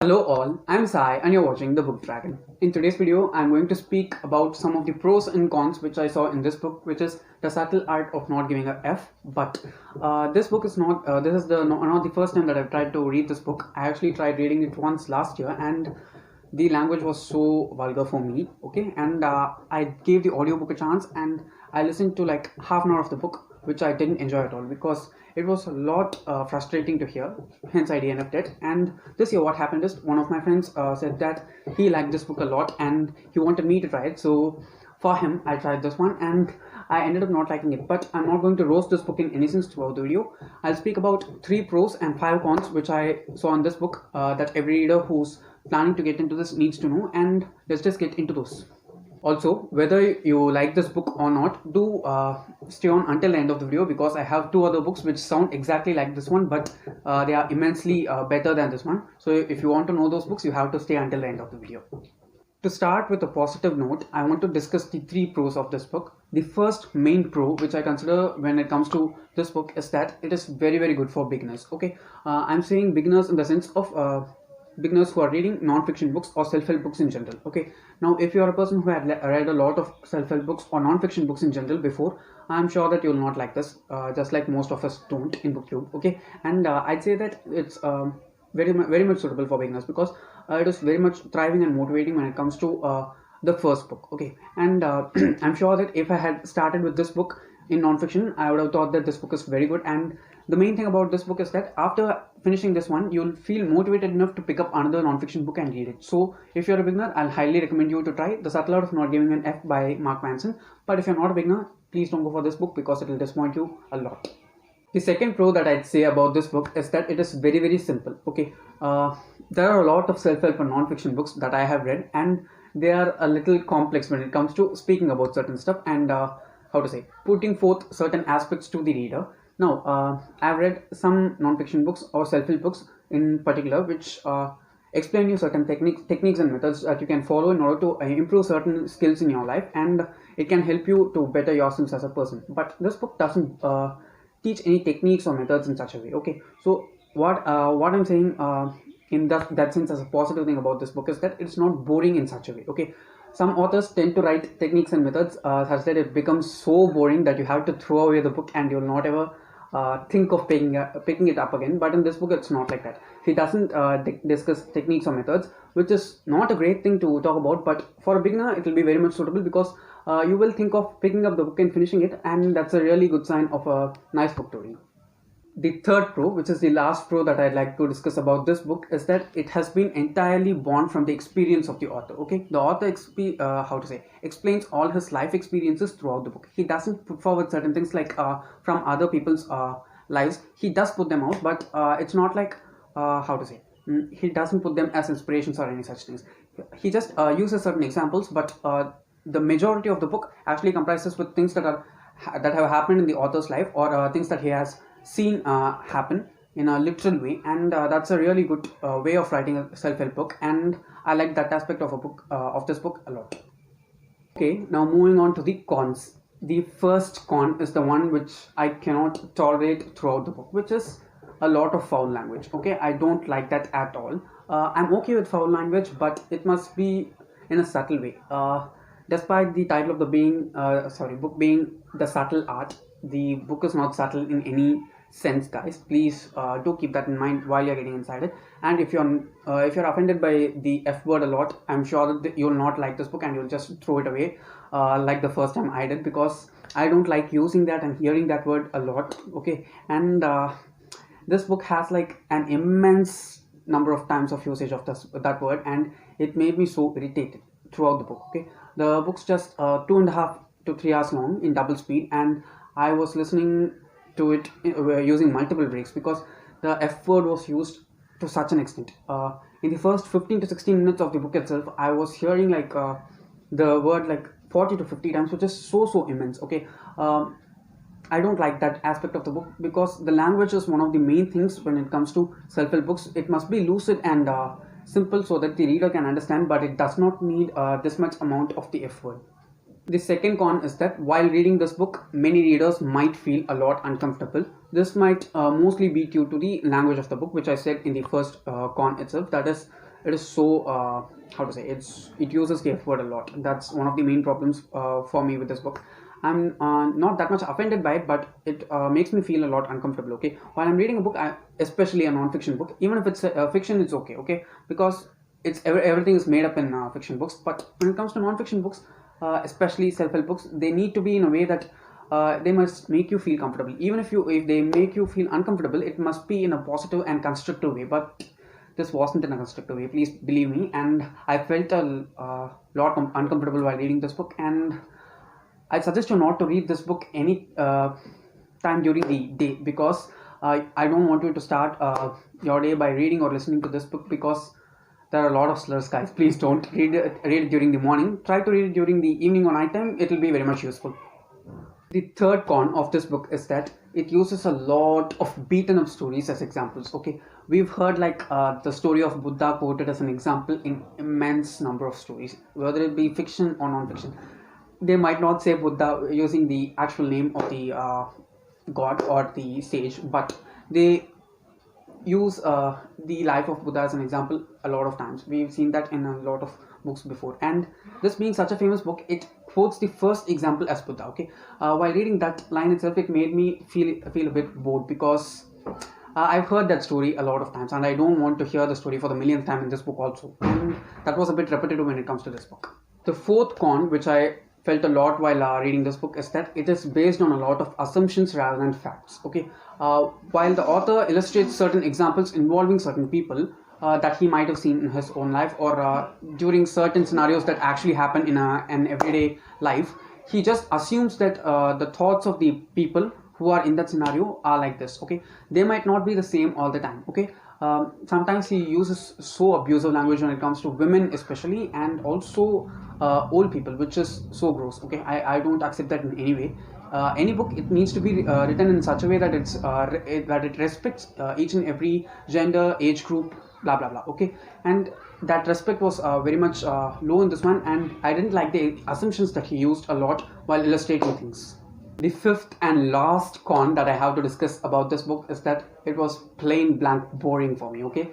Hello all, I'm Sai and you're watching The Book Dragon. In today's video, I'm going to speak about some of the pros and cons which I saw in this book, which is The Subtle Art of Not Giving a F. But this book is not, this is not the first time that I've tried to read this book. I actually tried reading it once last year and the language was so vulgar for me, okay? And I gave the audiobook a chance and I listened to like half an hour of the book, which I didn't enjoy at all because it was a lot frustrating to hear. Hence, I DNF'd it. And this year, what happened is one of my friends said that he liked this book a lot and he wanted me to try it. So for him, I tried this one and I ended up not liking it. But I'm not going to roast this book in any sense throughout the video. I'll speak about 3 pros and 5 cons which I saw in this book that every reader who's planning to get into this needs to know, and let's just get into those. Also, whether you like this book or not, do stay on until the end of the video because I have 2 other books which sound exactly like this one, but they are immensely better than this one. So if you want to know those books, you have to stay until the end of the video. To start with a positive note, I want to discuss the 3 pros of this book. The first main pro which I consider when it comes to this book is that it is very good for beginners. Okay, I'm saying beginners in the sense of beginners who are reading non-fiction books or self-help books in general. Okay, now if you are a person who had read a lot of self-help books or non-fiction books in general before, I'm sure that you will not like this, just like most of us don't in booktube. Okay, and I'd say that it's very much suitable for beginners because it is very much thriving and motivating when it comes to the first book. Okay, and I'm sure that if I had started with this book in non-fiction, I would have thought that this book is very good. And the main thing about this book is that after finishing this one, you'll feel motivated enough to pick up another non-fiction book and read it. So if you're a beginner, I'll highly recommend you to try The Subtle Art of Not Giving an F by Mark Manson. But if you're not a beginner, please don't go for this book because it will disappoint you a lot. The second pro that I'd say about this book is that it is very simple. Okay, there are a lot of self-help and non-fiction books that I have read, and they are a little complex when it comes to speaking about certain stuff and how to say, putting forth certain aspects to the reader. Now, I've read some non-fiction books or self-help books in particular which explain you certain techniques and methods that you can follow in order to improve certain skills in your life, and it can help you to better yourself as a person. But this book doesn't teach any techniques or methods in such a way. Okay, so what I'm saying in that sense as a positive thing about this book is that it's not boring in such a way. Okay, some authors tend to write techniques and methods such that it becomes so boring that you have to throw away the book and you'll not ever think of picking it up again. But in this book, it's not like that. He doesn't discuss techniques or methods, which is not a great thing to talk about. But for a beginner, it will be very much suitable because you will think of picking up the book and finishing it, and that's a really good sign of a nice book to read. The third pro, which is the last pro that I'd like to discuss about this book, is that it has been entirely born from the experience of the author. Okay, the author explains all his life experiences throughout the book. He doesn't put forward certain things like from other people's lives. He does put them out, but it's not like he doesn't put them as inspirations or any such things. He just uses certain examples, but the majority of the book actually comprises with things that have happened in the author's life, or things that he has seen happen in a literal way, and that's a really good way of writing a self-help book, and I like that aspect of a book of this book a lot. Okay, now moving on to the cons. The first con is the one which I cannot tolerate throughout the book, which is a lot of foul language. Okay, I don't like that at all. I'm okay with foul language, but it must be in a subtle way. Despite the title of the book being The Subtle Art, the book is not subtle in any sense, guys. Please do keep that in mind while you're getting inside it. And if you're offended by the F word a lot, I'm sure that you'll not like this book and you'll just throw it away like the first time I did, because I don't like using that and hearing that word a lot. Okay, and this book has like an immense number of times of usage of that word, and it made me so irritated throughout the book. Okay, the book's just 2.5 to 3 hours long in double speed, and I was listening to it using multiple breaks because the F word was used to such an extent. In the first 15 to 16 minutes of the book itself, I was hearing like the word like 40 to 50 times, which is so immense. Okay, I don't like that aspect of the book because the language is one of the main things when it comes to self-help books. It must be lucid and simple so that the reader can understand, but it does not need this much amount of the F word. The second con is that while reading this book, many readers might feel a lot uncomfortable. This might mostly be due to the language of the book, which I said in the first con itself. That is, it is so how to say, it uses the F word a lot. That's one of the main problems for me with this book. I'm not that much offended by it, but it makes me feel a lot uncomfortable. Okay, while I'm reading a book, especially a non-fiction book, even if it's fiction, it's okay. Okay, because everything is made up in fiction books. But when it comes to non-fiction books, especially self-help books, they need to be in a way that they must make you feel comfortable. Even if they make you feel uncomfortable, it must be in a positive and constructive way. But this wasn't in a constructive way, please believe me. And I felt a lot uncomfortable while reading this book, and I suggest you not to read this book any time during the day, because I don't want you to start your day by reading or listening to this book, because there are a lot of slurs, guys. Please don't read it during the morning. Try to read it during the evening or night time. It will be very much useful. The third con of this book is that it uses a lot of beaten up stories as examples. Okay, we've heard like the story of Buddha quoted as an example in immense number of stories, whether it be fiction or non-fiction. They might not say Buddha using the actual name of the god or the sage, but they use the life of Buddha as an example a lot of times. We've seen that in a lot of books before, and this being such a famous book, it quotes the first example as Buddha. Okay, while reading that line itself, it made me feel a bit bored, because I've heard that story a lot of times, and I don't want to hear the story for the millionth time in this book also. And that was a bit repetitive when it comes to this book. The fourth con, which I felt a lot while reading this book, is that it is based on a lot of assumptions rather than facts. Okay, while the author illustrates certain examples involving certain people that he might have seen in his own life, or during certain scenarios that actually happen in an everyday life, he just assumes that the thoughts of the people who are in that scenario are like this. Okay, they might not be the same all the time. Okay, sometimes he uses so abusive language when it comes to women especially, and also old people, which is so gross. Okay, I don't accept that in any way. Any book, it needs to be written in such a way that that it respects each and every gender, age group, blah blah blah. Okay, and that respect was very much low in this one, and I didn't like the assumptions that he used a lot while illustrating things. The fifth and last con that I have to discuss about this book is that it was plain blank boring for me. Okay,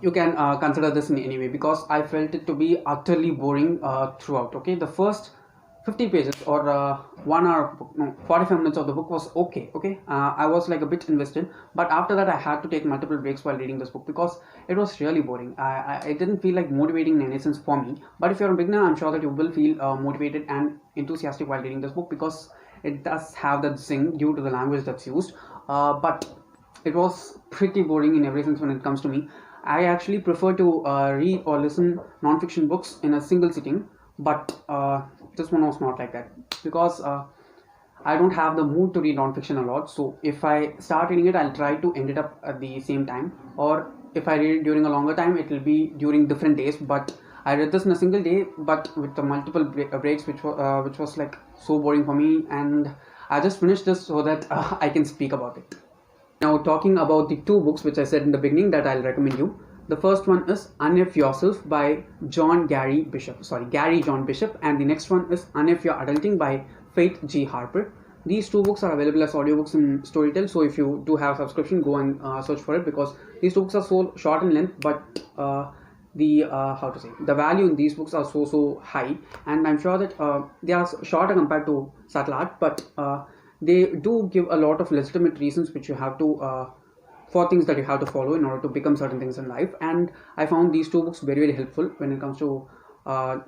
you can consider this in any way, because I felt it to be utterly boring throughout. Okay, the first 50 pages or 1 hour book, no, 45 minutes of the book was okay. Okay, I was like a bit invested, but after that I had to take multiple breaks while reading this book, because it was really boring. I didn't feel like motivating in any sense for me. But if you're a beginner, I'm sure that you will feel motivated and enthusiastic while reading this book, because it does have that zing due to the language that's used. But it was pretty boring in every sense when it comes to me. I actually prefer to read or listen non-fiction books in a single sitting, but this one was not like that, because I don't have the mood to read non-fiction a lot. So if I start reading it, I'll try to end it up at the same time, or if I read it during a longer time, it will be during different days. But I read this in a single day, but with the multiple breaks, which was like so boring for me, and I just finished this so that I can speak about it. Now, talking about the two books which I said in the beginning that I'll recommend you. The first one is Unif Yourself by Gary John Bishop, and the next one is Unif Your Adulting by Faith G. Harper. These two books are available as audiobooks in Storytel, so if you do have a subscription, go and search for it, because these two books are so short in length, but the value in these books are so high, and I'm sure that they are shorter compared to subtle art, but they do give a lot of legitimate reasons which you have to for things that you have to follow in order to become certain things in life. And I found these two books very helpful when it comes to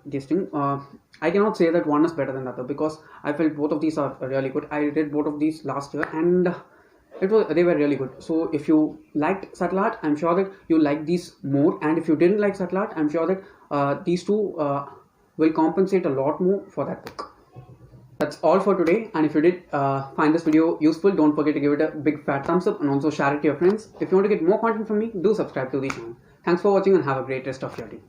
this thing. I cannot say that one is better than the other, because I felt both of these are really good. I read both of these last year, and they were really good. So if you liked subtle art, I'm sure that you like these more, and if you didn't like subtle art, I'm sure that these two will compensate a lot more for that book. That's all for today, and if you did find this video useful, don't forget to give it a big fat thumbs up, and also share it to your friends. If you want to get more content from me, do subscribe to the channel. Thanks for watching, and have a great rest of your day.